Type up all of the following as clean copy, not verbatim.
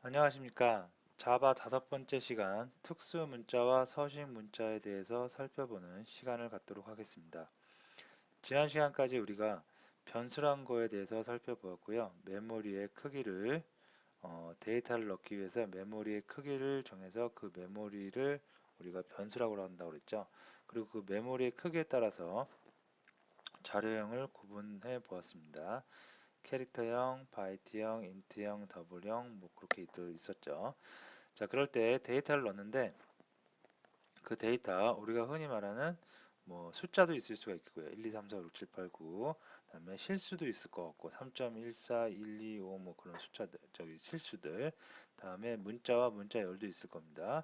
안녕하십니까. 자바 5번째 시간 특수 문자와 서식 문자에 대해서 살펴보는 시간을 갖도록 하겠습니다. 지난 시간까지 우리가 변수란 거에 대해서 살펴보았고요. 메모리의 크기를 데이터를 넣기 위해서 메모리의 크기를 정해서 그 메모리를 우리가 변수라고 한다고 그랬죠. 그리고 그 메모리의 크기에 따라서 자료형을 구분해 보았습니다. 캐릭터형, 바이트형, 인트형, 더블형 뭐 그렇게 있었죠. 자, 그럴 때 데이터를 넣는데 그 데이터 우리가 흔히 말하는 뭐 숫자도 있을 수가 있고요. 1, 2, 3, 4, 5, 6, 7, 8, 9. 그다음에 실수도 있을 것 같고 3.14, 1, 2, 5 뭐 그런 숫자들, 저기 실수들. 다음에 문자와 문자열도 있을 겁니다.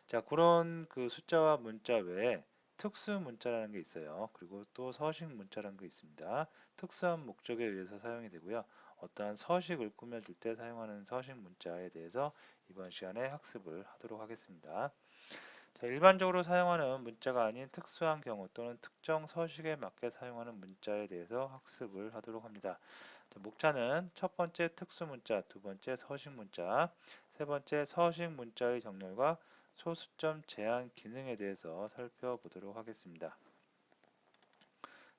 자, 그런 그 숫자와 문자 외에 특수 문자라는 게 있어요. 그리고 또 서식 문자라는 게 있습니다. 특수한 목적에 의해서 사용이 되고요. 어떠한 서식을 꾸며줄 때 사용하는 서식 문자에 대해서 이번 시간에 학습을 하도록 하겠습니다. 자, 일반적으로 사용하는 문자가 아닌 특수한 경우 또는 특정 서식에 맞게 사용하는 문자에 대해서 학습을 하도록 합니다. 자, 목차는 첫 번째 특수 문자, 두 번째 서식 문자, 세 번째 서식 문자의 정렬과 소수점 제한 기능에 대해서 살펴보도록 하겠습니다.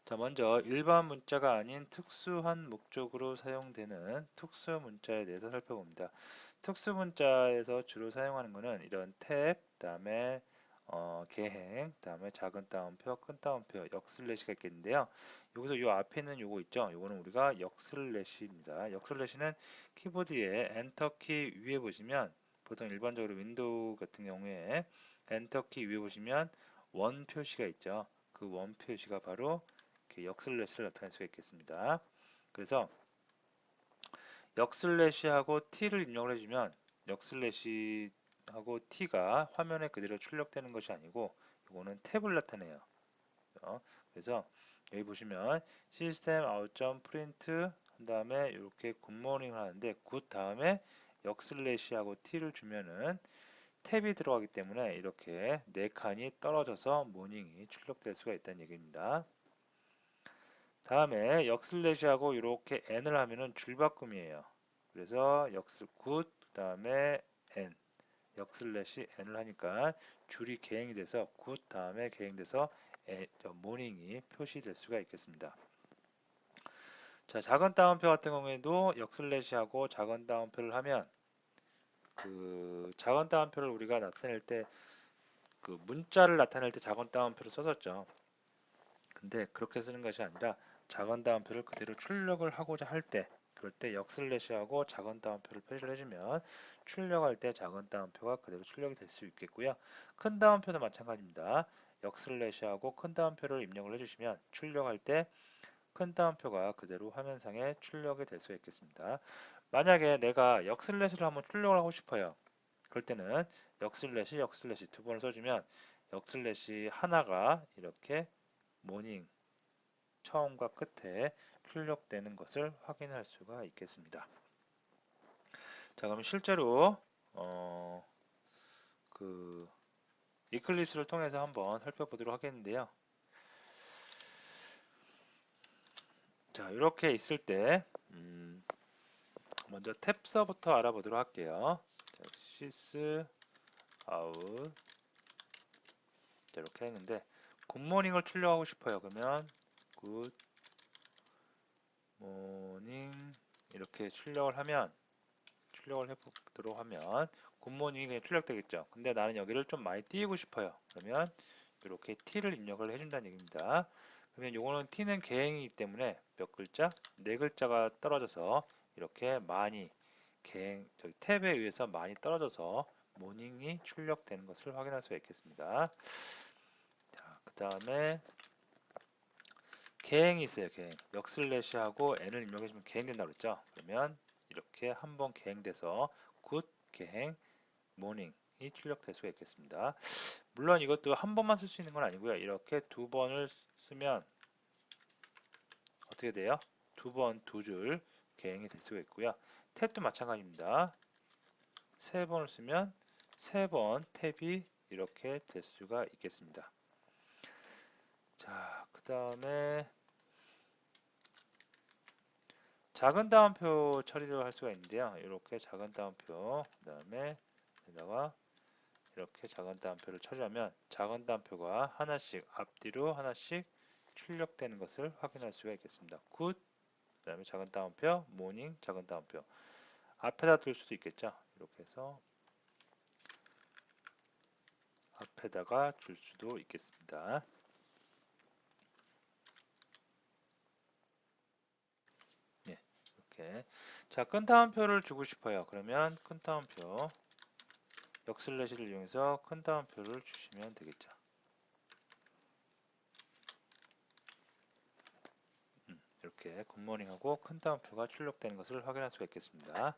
자, 먼저 일반 문자가 아닌 특수한 목적으로 사용되는 특수 문자에 대해서 살펴봅니다. 특수 문자에서 주로 사용하는 것은 이런 탭, 그다음에 계행, 그다음에 작은 따옴표, 큰 따옴표, 역슬래시가 있겠는데요. 여기서 요 앞에 있는 요거 있죠? 요거는 우리가 역슬래시입니다. 역슬래시는 키보드의 엔터키 위에 보시면 보통 일반적으로 윈도우 같은 경우에 엔터키 위에 보시면 원 표시가 있죠. 그 원 표시가 바로 이렇게 역슬래시를 나타낼 수가 있겠습니다. 그래서 역슬래시하고 t를 입력을 해주면 역슬래시하고 t가 화면에 그대로 출력되는 것이 아니고 이거는 탭을 나타내요. 그래서 여기 보시면 시스템 아웃.프린트 한 다음에 이렇게 굿모닝을 하는데 굿 다음에 역슬래시하고 t를 주면은 탭이 들어가기 때문에 이렇게 네 칸이 떨어져서 모닝이 출력될 수가 있다는 얘기입니다. 다음에 역슬래시하고 이렇게 n을 하면은 줄바꿈이에요. 그래서 굿 그다음에 n 역슬래시 n을 하니까 줄이 개행이 돼서 굿 다음에 개행돼서 모닝이 표시될 수가 있겠습니다. 자, 작은 따옴표 같은 경우에도 역슬래시하고 작은 따옴표를 하면 그 작은 따옴표를 우리가 나타낼 때 그 문자를 나타낼 때 작은 따옴표를 썼었죠. 근데 그렇게 쓰는 것이 아니라 작은 따옴표를 그대로 출력을 하고자 할 때 그럴 때 역슬래시하고 작은 따옴표를 표시를 해주면 출력할 때 작은 따옴표가 그대로 출력이 될 수 있겠고요. 큰 따옴표도 마찬가지입니다. 역슬래시하고 큰 따옴표를 입력을 해주시면 출력할 때 큰 따옴표가 그대로 화면상에 출력이 될 수 있겠습니다. 만약에 내가 역슬래시를 한번 출력을 하고 싶어요. 그럴 때는 역슬래시 두 번을 써주면 역슬래시 하나가 이렇게 모닝 처음과 끝에 출력되는 것을 확인할 수가 있겠습니다. 자, 그럼 실제로 어, 그 이클립스를 통해서 한번 살펴보도록 하겠는데요. 자, 이렇게 있을 때 먼저 탭서부터 알아보도록 할게요. 자, sys out 이렇게 했는데 굿모닝을 출력하고 싶어요. 그러면 굿모닝 이렇게 출력을 해보도록 하면 굿모닝이 그냥 출력되겠죠. 근데 나는 여기를 좀 많이 띄우고 싶어요. 그러면 이렇게 t를 입력을 해준다는 얘기입니다. 그러면 요거는 t는 개행이기 때문에 몇 글자? 네 글자가 떨어져서 이렇게 많이 저기 탭에 의해서 많이 떨어져서 모닝이 출력되는 것을 확인할 수 있겠습니다. 자, 그 다음에 개행이 있어요. 개행. 역슬래시하고 n을 입력해주면 개행된다고 그랬죠. 그러면 이렇게 한번 개행돼서 굿 개행 모닝이 출력될 수가 있겠습니다. 물론 이것도 한 번만 쓸 수 있는 건 아니고요. 이렇게 두 번을 쓰면 어떻게 돼요? 두 번, 두 줄 개행이 될 수가 있고요. 탭도 마찬가지입니다. 세 번을 쓰면 세 번 탭이 이렇게 될 수가 있겠습니다. 자, 그 다음에 작은 따옴표 처리를 할 수가 있는데요. 이렇게 작은 따옴표, 그 다음에 여기다가 이렇게 작은 따옴표를 처리하면 작은 따옴표가 하나씩 앞뒤로 하나씩 출력되는 것을 확인할 수가 있겠습니다. 굿, 그 다음에 작은 따옴표, 모닝, 작은 따옴표. 앞에다 둘 수도 있겠죠. 이렇게 해서 앞에다가 줄 수도 있겠습니다. 예, 이렇게. 자, 큰 따옴표를 주고 싶어요. 그러면 큰 따옴표, 역슬래시를 이용해서 큰 따옴표를 주시면 되겠죠. 이렇게 굿모닝하고 큰 따옴표가 출력되는 것을 확인할 수가 있겠습니다.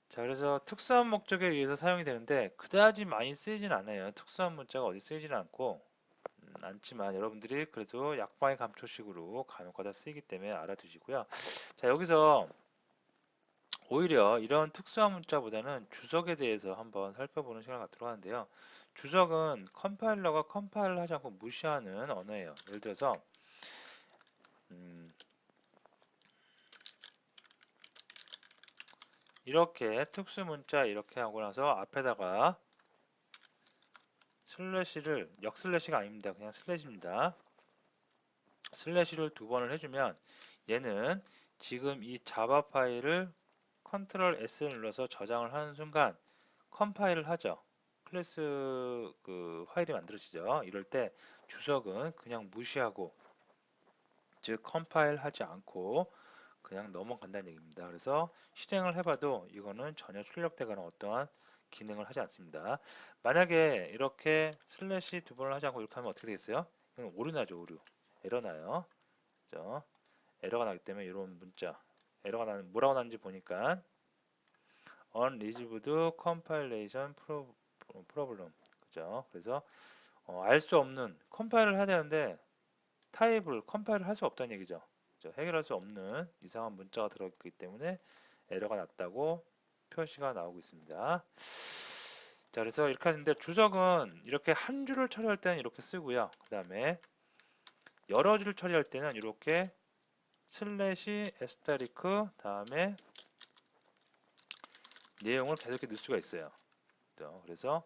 자, 그래서 특수한 목적에 의해서 사용이 되는데 그다지 많이 쓰이진 않아요. 특수한 문자가 어디 쓰이지는 않지만 여러분들이 그래도 약방의 감초식으로 간혹가다 쓰이기 때문에 알아두시고요. 자, 여기서 오히려 이런 특수한 문자보다는 주석에 대해서 한번 살펴보는 시간을 갖도록 하는데요. 주석은 컴파일러가 컴파일을 하지 않고 무시하는 언어예요. 예를 들어서 이렇게 특수 문자 이렇게 하고 나서 앞에다가 슬래시를 역슬래시가 아닙니다. 그냥 슬래시입니다. 슬래시를 두 번을 해주면 얘는 지금 이 자바 파일을 컨트롤 S를 눌러서 저장을 하는 순간 컴파일을 하죠. 클래스 그 파일이 만들어지죠. 이럴 때 주석은 그냥 무시하고 즉 컴파일 하지 않고 그냥 넘어간다는 얘기입니다. 그래서 실행을 해봐도 이거는 전혀 출력되거나 어떠한 기능을 하지 않습니다. 만약에 이렇게 슬래시 두 번을 하지 않고 이렇게 하면 어떻게 되겠어요? 이건 오류 나죠, 오류. 에러 나요. 그죠? 에러가 나기 때문에 이런 문자. 에러가 나는 뭐라고 나는지 보니까 unresolved compilation problem. 그죠? 그래서 알 수 없는 컴파일을 해야 되는데 타입을 컴파일을 할 수 없다는 얘기죠. 그죠? 해결할 수 없는 이상한 문자가 들어있기 때문에 에러가 났다고 표시가 나오고 있습니다. 자, 그래서 이렇게 하는데 주석은 이렇게 한 줄을 처리할 때는 이렇게 쓰고요. 그 다음에 여러 줄을 처리할 때는 이렇게 슬래시 에스타리크 다음에 내용을 계속 이렇게 넣을 수가 있어요. 그래서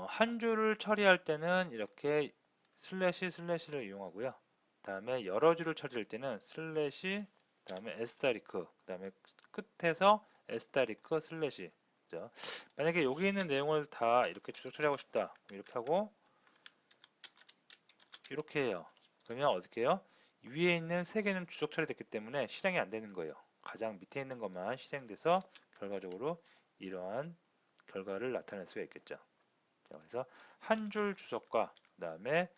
한 줄을 처리할 때는 이렇게 슬래시를 이용하고요. 다음에 여러 줄을 처리할 때는 슬래시 다음에 에스타리크 다음에 끝에서 에스타리크 슬래시. 그죠? 만약에 여기 있는 내용을 다 이렇게 주석 처리하고 싶다. 이렇게 하고 이렇게 해요. 그러면 어떻게 해요? 위에 있는 세 개는 주석 처리됐기 때문에 실행이 안 되는 거예요. 가장 밑에 있는 것만 실행돼서 결과적으로 이러한 결과를 나타낼 수가 있겠죠. 자, 그래서 한 줄 주석과 그 다음에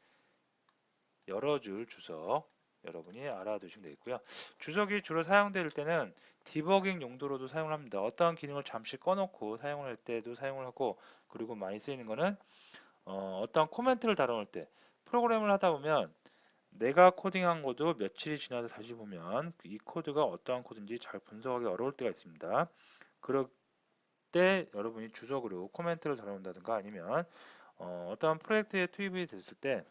여러 줄 주석 여러분이 알아두시면 되겠고요. 주석이 주로 사용될 때는 디버깅 용도로도 사용을 합니다. 어떠한 기능을 잠시 꺼놓고 사용을 할 때도 사용을 하고 그리고 많이 쓰이는 거는 어떠한 코멘트를 다뤄놓을 때 프로그램을 하다 보면 내가 코딩한 거도 며칠이 지나서 다시 보면 이 코드가 어떠한 코드인지 잘 분석하기 어려울 때가 있습니다. 그럴 때 여러분이 주석으로 코멘트를 다뤄온다든가 아니면 어떠한 프로젝트에 투입이 됐을 때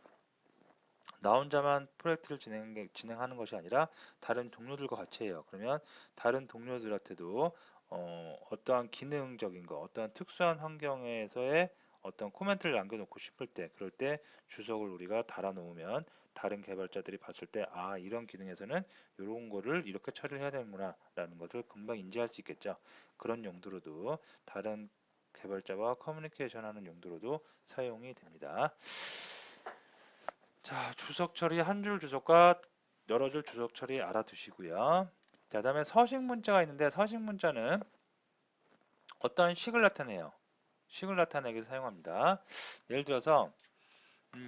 나 혼자만 프로젝트를 진행하는 것이 아니라 다른 동료들과 같이 해요. 그러면 다른 동료들한테도 어떠한 기능적인 거, 어떠한 특수한 환경에서의 어떤 코멘트를 남겨놓고 싶을 때, 그럴 때 주석을 우리가 달아놓으면 다른 개발자들이 봤을 때, 아, 이런 기능에서는 이런 거를 이렇게 처리를 해야 되는구나, 라는 것을 금방 인지할 수 있겠죠. 그런 용도로도 다른 개발자와 커뮤니케이션 하는 용도로도 사용이 됩니다. 자, 주석 처리 한 줄 주석과 여러 줄 주석 처리 알아두시고요. 자, 그다음에 서식 문자가 있는데 서식 문자는 어떤 식을 나타내요. 식을 나타내기 위해서 사용합니다. 예를 들어서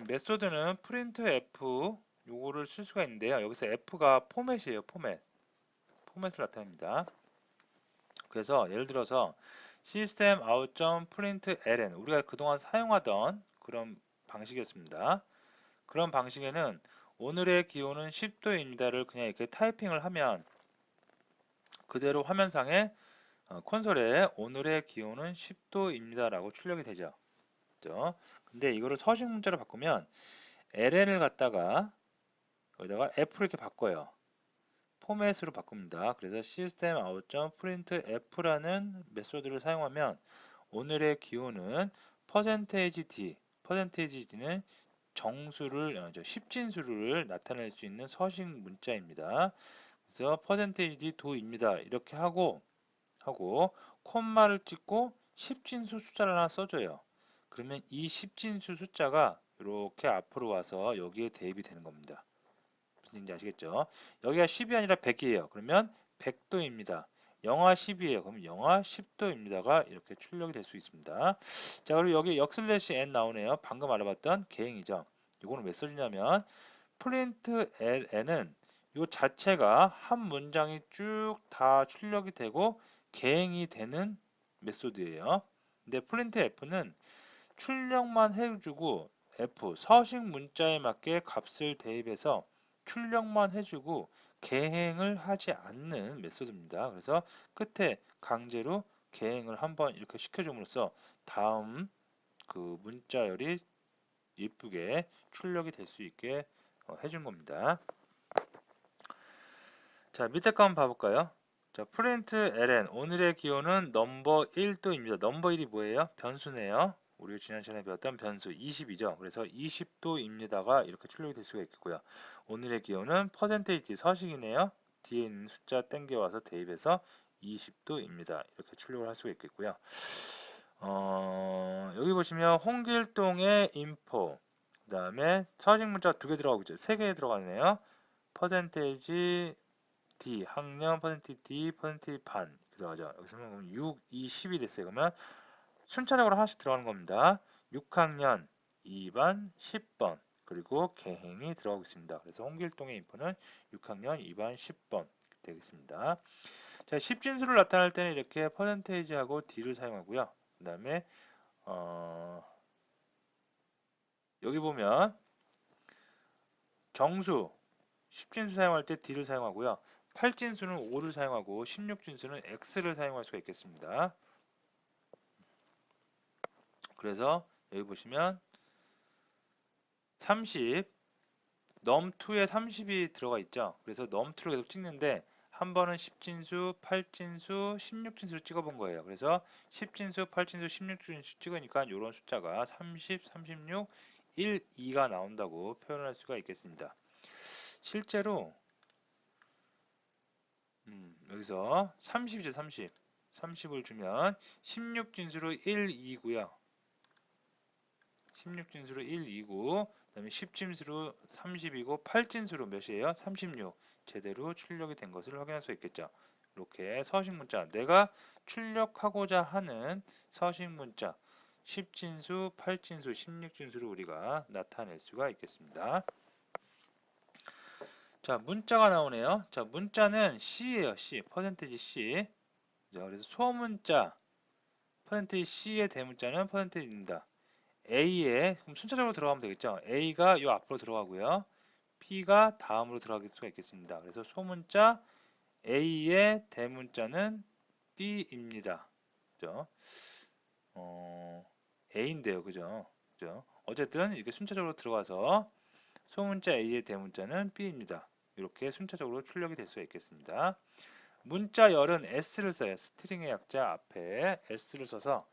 메소드는 printf 요거를 쓸 수가 있는데요. 여기서 f가 포맷이에요. 포맷을 나타냅니다. 그래서 예를 들어서 system out.println 우리가 그동안 사용하던 그런 방식이었습니다. 그런 방식에는 오늘의 기온은 10도입니다를 그냥 이렇게 타이핑을 하면 그대로 화면상에 콘솔에 오늘의 기온은 10도입니다라고 출력이 되죠. 그죠? 근데 이거를 서식 문자로 바꾸면 ln을 갖다가 여기다가 f로 이렇게 바꿔요. 포맷으로 바꿉니다. 그래서 system out.printf라는 메소드를 사용하면 오늘의 기호는 %d, %d는 정수를, 십진수를 나타낼 수 있는 서식 문자입니다. 그래서 %d 도입니다. 이렇게 하고 콤마를 찍고 십진수 숫자를 하나 써줘요. 그러면 이 십진수 숫자가 이렇게 앞으로 와서 여기에 대입이 되는 겁니다. 무슨 얘기인지 아시겠죠? 여기가 10이 아니라 100이에요. 그러면 100도입니다. 영하 10이에요. 그럼 영하 10도입니다가 이렇게 출력이 될 수 있습니다. 자, 그리고 여기 역슬래시 n 나오네요. 방금 알아봤던 개행이죠. 이거는 왜 써주냐면 프린트 ln은 이 자체가 한 문장이 쭉 다 출력이 되고 개행이 되는 메소드예요. 근데 프린트 f는 출력만 해주고 f 서식 문자에 맞게 값을 대입해서 출력만 해주고 개행을 하지 않는 메소드입니다. 그래서 끝에 강제로 개행을 한번 이렇게 시켜줌으로써 다음 그 문자열이 예쁘게 출력이 될 수 있게 해준 겁니다. 자, 밑에 거 한번 봐볼까요? 자, 프린트 ln 오늘의 기호는 넘버 1도입니다. 넘버 1이 뭐예요? 변수네요. 우리 지난 시간에 배웠던 변수 20이죠. 그래서 20도입니다가 이렇게 출력이 될 수가 있겠고요. 오늘의 기호는 %d 서식이네요. 뒤에 있는 숫자 땡겨와서 대입해서 20도입니다. 이렇게 출력을 할 수가 있겠고요. 여기 보시면 홍길동의 인포 그 다음에 서식 문자가 2개 들어가고 있죠. 3개 들어가네요. 퍼센테이지 D 학년 %D %반 들어가죠. 여기서 보면 6, 2, 10이 됐어요. 그러면 순차적으로 하나씩 들어가는 겁니다. 6학년 2반 10번 그리고 개행이 들어가고 있습니다. 그래서 홍길동의 인포는 6학년 2반 10번 되겠습니다. 자, 십진수를 나타낼 때는 이렇게 퍼센테이지하고 D를 사용하고요. 그 다음에 여기 보면 정수 십진수 사용할 때 D를 사용하고요. 8진수는 5를 사용하고 16진수는 X를 사용할 수가 있겠습니다. 그래서 여기 보시면 30 num2에 30이 들어가 있죠. 그래서 num2로 계속 찍는데 한 번은 10진수, 8진수, 16진수를 찍어본 거예요. 그래서 10진수, 8진수, 16진수 찍으니까 이런 숫자가 30, 36, 1, 2가 나온다고 표현할 수가 있겠습니다. 실제로 여기서 30이죠, 30. 30을 주면 16진수로 1, 2고요. 16진수로 1, 2고 그다음에 10진수로 30이고 8진수로 몇이에요? 36. 제대로 출력이 된 것을 확인할 수 있겠죠. 이렇게 서식 문자, 내가 출력하고자 하는 서식 문자 10진수, 8진수, 16진수로 우리가 나타낼 수가 있겠습니다. 자, 문자가 나오네요. 자, 문자는 C예요. C, %C. 자, 그래서 소문자, %C의 대문자는 %입니다. A에 그럼 순차적으로 들어가면 되겠죠. A가 요 앞으로 들어가고요. B가 다음으로 들어갈 수가 있겠습니다. 그래서 소문자 A의 대문자는 B입니다. 그죠? A인데요. 그죠? 그죠? 어쨌든 이렇게 순차적으로 들어가서 소문자 A의 대문자는 B입니다. 이렇게 순차적으로 출력이 될 수가 있겠습니다. 문자열은 S를 써요. 스트링의 약자 앞에 S를 써서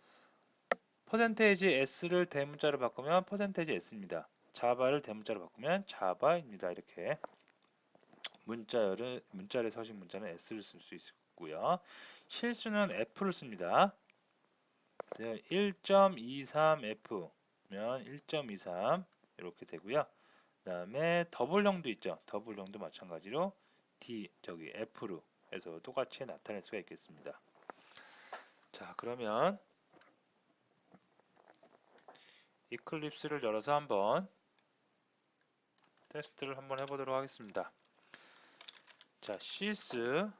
%S를 대문자로 바꾸면 %S입니다. 자바를 대문자로 바꾸면 자바입니다. 이렇게 문자의 서식 문자는 S를 쓸 수 있고요. 실수는 F를 씁니다. 1.23F면 1.23 이렇게 되고요. 그 다음에 더블형도 있죠. 더블형도 마찬가지로 F로 해서 똑같이 나타낼 수가 있겠습니다. 자, 그러면 이클립스를 열어서 한번 테스트를 한번 해보도록 하겠습니다. 자, 시스템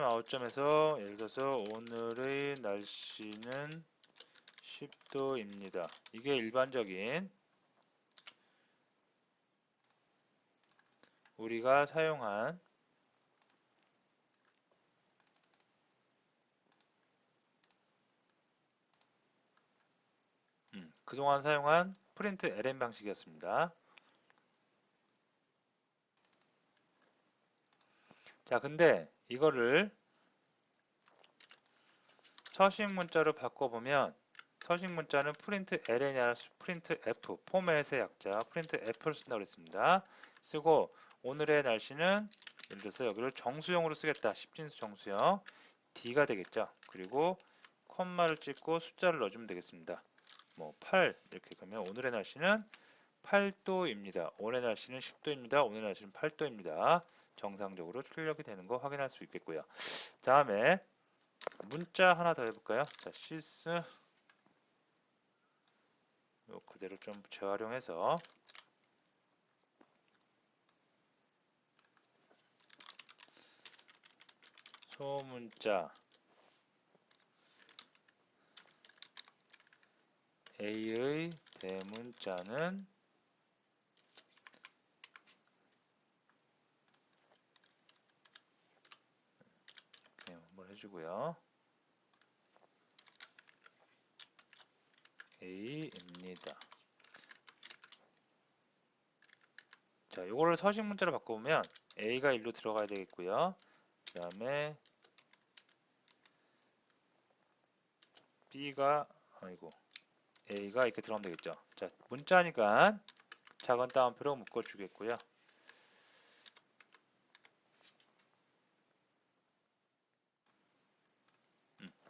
아웃점에서 예를 들어서 오늘의 날씨는 10도입니다. 이게 일반적인 우리가 사용한 그동안 사용한 프린트 ln 방식이었습니다. 자, 근데 이거를 서식 문자로 바꿔보면 서식 문자는 프린트 ln이 아니라 프린트 f, 포맷의 약자 프린트 f를 쓴다고 그랬습니다. 쓰고 오늘의 날씨는 예를 들어서 여기를 정수형으로 쓰겠다. 십진수 정수형 d가 되겠죠. 그리고 콤마를 찍고 숫자를 넣어주면 되겠습니다. 뭐 8 이렇게 그러면 오늘의 날씨는 8도입니다. 오늘의 날씨는 10도입니다. 오늘의 날씨는 8도입니다. 정상적으로 출력이 되는 거 확인할 수 있겠고요. 다음에 문자 하나 더 해볼까요? 자, 시스 요 그대로 좀 재활용해서 소문자 A의 대문자는 이렇게 한번 해주고요. A입니다. 자, 이거를 서식 문자로 바꿔보면 A가 1로 들어가야 되겠고요. 그 다음에 B가 아니고 A가 이렇게 들어가면 되겠죠. 자, 문자니까 작은 따옴표로 묶어주겠고요.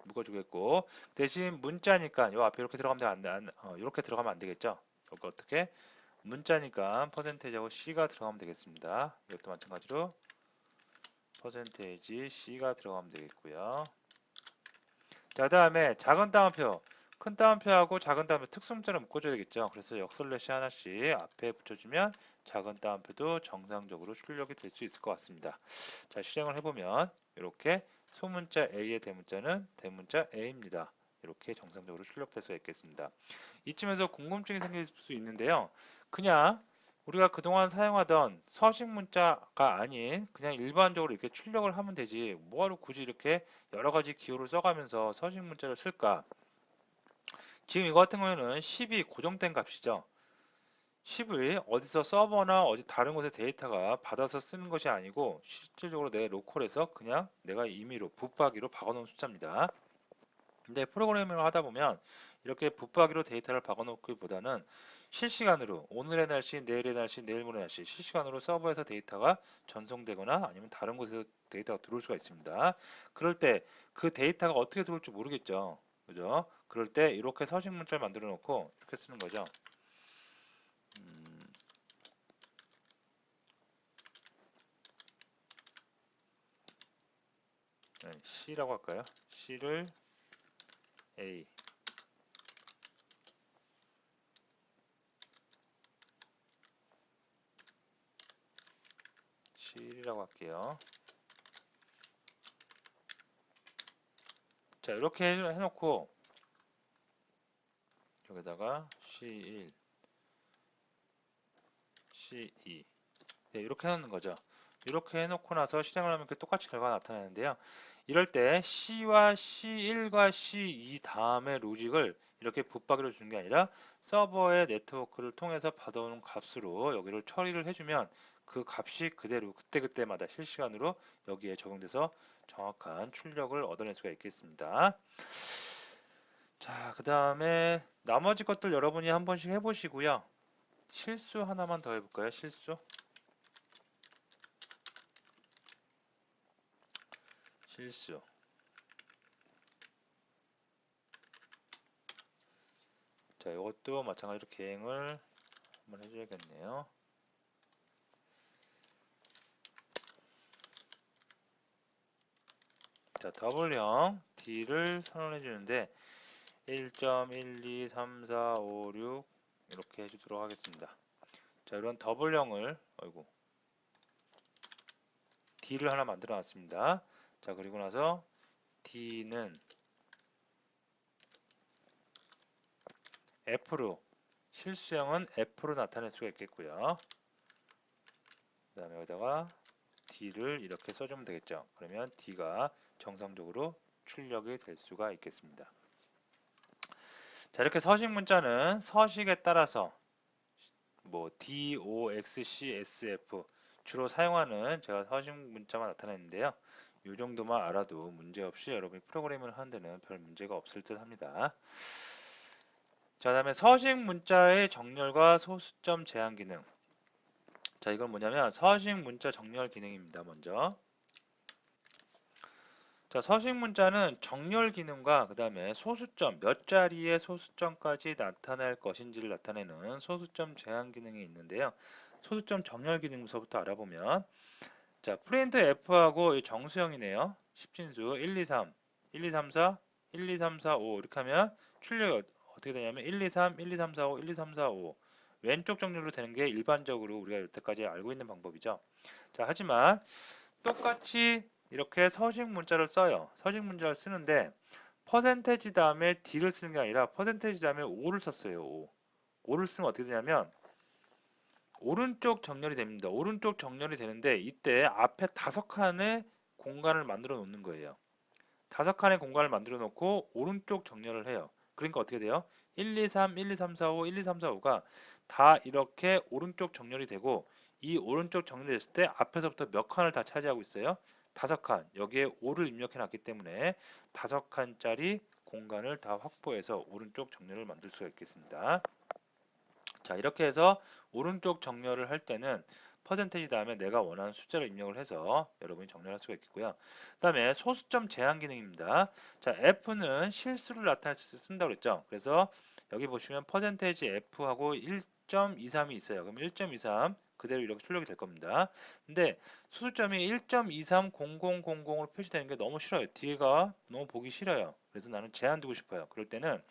묶어주겠고 대신 문자니까 요 앞에 이렇게 들어가면 이렇게 들어가면 안 되겠죠. 이거 어떻게? 문자니까 퍼센테이지하고 C가 들어가면 되겠습니다. 이것도 마찬가지로 퍼센테이지 C가 들어가면 되겠고요. 자, 다음에 작은 따옴표, 큰 따옴표하고 작은 따옴표 특수문자를 묶어줘야 되겠죠. 그래서 역설래시 하나씩 앞에 붙여주면 작은 따옴표도 정상적으로 출력이 될 수 있을 것 같습니다. 자, 실행을 해보면 이렇게 소문자 A의 대문자는 대문자 A입니다. 이렇게 정상적으로 출력될 수 있겠습니다. 이쯤에서 궁금증이 생길 수 있는데요. 그냥 우리가 그동안 사용하던 서식 문자가 아닌 그냥 일반적으로 이렇게 출력을 하면 되지 뭐하러 굳이 이렇게 여러 가지 기호를 써가면서 서식 문자를 쓸까? 지금 이거 같은 경우에는 10이 고정된 값이죠. 10을 어디서 서버나 어디 다른 곳에 데이터가 받아서 쓰는 것이 아니고 실질적으로 내 로컬에서 그냥 내가 임의로 붙박이로 박아놓은 숫자입니다. 근데 프로그래밍을 하다 보면 이렇게 붙박이로 데이터를 박아놓기보다는 실시간으로 오늘의 날씨, 내일의 날씨, 내일 모레 날씨 실시간으로 서버에서 데이터가 전송되거나 아니면 다른 곳에서 데이터가 들어올 수가 있습니다. 그럴 때 그 데이터가 어떻게 들어올지 모르겠죠. 그죠? 그럴 때 이렇게 서식 문자를 만들어 놓고 이렇게 쓰는 거죠. 음, C라고 할까요? C를 A, C라고 할게요. 자, 이렇게 해놓고 여기다가 C1, C2 네, 이렇게 해놓는 거죠. 이렇게 해놓고 나서 실행을 하면 똑같이 결과가 나타나는데요. 이럴 때 C와 C1과 C2 다음에 로직을 이렇게 붙박이로 주는 게 아니라 서버의 네트워크를 통해서 받아오는 값으로 여기를 처리를 해주면 그 값이 그대로 그때그때마다 실시간으로 여기에 적용돼서 정확한 출력을 얻어낼 수가 있겠습니다. 자, 그 다음에 나머지 것들 여러분이 한 번씩 해보시고요. 실수 하나만 더 해볼까요? 실수. 실수. 자, 이것도 마찬가지로 계행을 한번 해줘야겠네요. 자, 더블형 D를 선언해 주는데 1.123456 이렇게 해주도록 하겠습니다. 자, 이런 더블형을 아이고 D를 하나 만들어 놨습니다. 자, 그리고 나서 D는 F로 실수형은 F로 나타낼 수가 있겠고요. 그 다음에 여기다가 D를 이렇게 써주면 되겠죠. 그러면 D가 정상적으로 출력이 될 수가 있겠습니다. 자, 이렇게 서식 문자는 서식에 따라서 뭐 D, O, X, C, S, F 주로 사용하는 제가 서식 문자만 나타냈는데요. 이 정도만 알아도 문제없이 여러분이 프로그래밍을 하는 데는 별 문제가 없을 듯 합니다. 자, 다음에 서식 문자의 정렬과 소수점 제한 기능. 자, 이건 뭐냐면 서식 문자 정렬 기능입니다. 먼저. 자, 서식 문자는 정렬 기능과 그 다음에 소수점, 몇 자리의 소수점까지 나타낼 것인지를 나타내는 소수점 제한 기능이 있는데요. 소수점 정렬 기능부터 알아보면 자, 프린트 F하고 이 정수형이네요. 10진수 1, 2, 3, 1, 2, 3, 4, 1, 2, 3, 4, 5 이렇게 하면 출력이 어떻게 되냐면 1, 2, 3, 1, 2, 3, 4, 5, 1, 2, 3, 4, 5 왼쪽 정렬로 되는 게 일반적으로 우리가 여태까지 알고 있는 방법이죠. 자, 하지만 똑같이 이렇게 서식 문자를 써요. 서식 문자를 쓰는데 퍼센테지 다음에 D를 쓰는 게 아니라 퍼센테지 다음에 5를 썼어요. 5. 5를 쓰면 어떻게 되냐면 오른쪽 정렬이 됩니다. 오른쪽 정렬이 되는데 이때 앞에 5칸의 공간을 만들어 놓는 거예요. 5칸의 공간을 만들어 놓고 오른쪽 정렬을 해요. 그러니까 어떻게 돼요? 1, 2, 3, 1, 2, 3, 4, 5, 1, 2, 3, 4, 5가 다 이렇게 오른쪽 정렬이 되고 이 오른쪽 정렬됐을 때 앞에서부터 몇 칸을 다 차지하고 있어요? 5칸. 여기에 5를 입력해 놨기 때문에 5칸짜리 공간을 다 확보해서 오른쪽 정렬을 만들 수가 있겠습니다. 자, 이렇게 해서 오른쪽 정렬을 할 때는 퍼센테지 다음에 내가 원하는 숫자를 입력을 해서 여러분이 정렬할 수가 있고요. 그 다음에 소수점 제한 기능입니다. 자, F는 실수를 나타낼 때 쓴다고 그랬죠. 그래서 여기 보시면 퍼센테지 F하고 1.23이 있어요. 그럼 1.23 그대로 이렇게 출력이 될 겁니다. 근데 소수점이 1.230000으로 표시되는 게 너무 싫어요. 뒤에가 너무 보기 싫어요. 그래서 나는 제한 두고 싶어요. 그럴 때는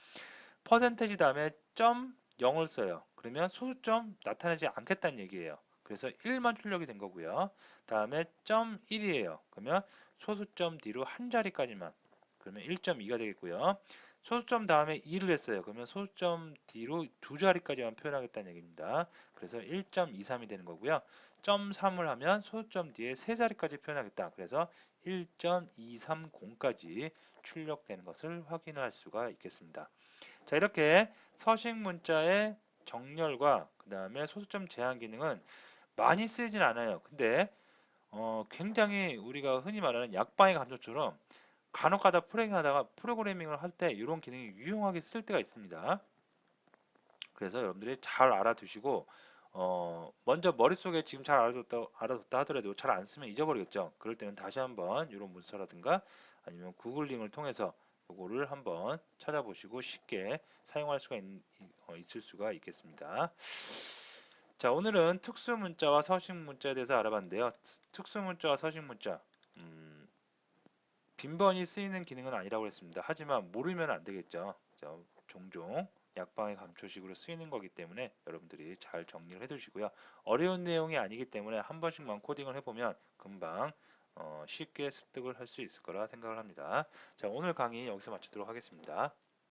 퍼센테지 다음에 점 0을 써요. 그러면 소수점 나타내지 않겠다는 얘기예요. 그래서 1만 출력이 된 거고요. 다음에 점 1이에요. 그러면 소수점 뒤로 한 자리까지만. 그러면 1.2가 되겠고요. 소수점 다음에 2를 했어요. 그러면 소수점 뒤로 두 자리까지만 표현하겠다는 얘기입니다. 그래서 1.23이 되는 거고요. 점 3을 하면 소수점 뒤에 세 자리까지 표현하겠다. 그래서 1.230까지 출력되는 것을 확인할 수가 있겠습니다. 자, 이렇게 서식 문자의 정렬과 그 다음에 소수점 제한 기능은 많이 쓰이진 않아요. 근데 굉장히 우리가 흔히 말하는 약방의 감초처럼 간혹가다 프로그래밍을 할 때 이런 기능이 유용하게 쓸 때가 있습니다. 그래서 여러분들이 잘 알아두시고 먼저 머릿속에 지금 잘 알아뒀다 하더라도 잘 안 쓰면 잊어버리겠죠. 그럴 때는 다시 한번 이런 문서라든가 아니면 구글링을 통해서 요거를 한번 찾아보시고 쉽게 사용할 수가 있을 수가 있겠습니다. 자, 오늘은 특수 문자와 서식 문자에 대해서 알아봤는데요. 특수 문자와 서식 문자, 빈번히 쓰이는 기능은 아니라고 했습니다. 하지만 모르면 안 되겠죠. 종종 약방의 감초식으로 쓰이는 거기 때문에 여러분들이 잘 정리를 해두시고요. 어려운 내용이 아니기 때문에 한 번씩만 코딩을 해보면 금방 쉽게 습득을 할 수 있을 거라 생각을 합니다. 자, 오늘 강의 여기서 마치도록 하겠습니다.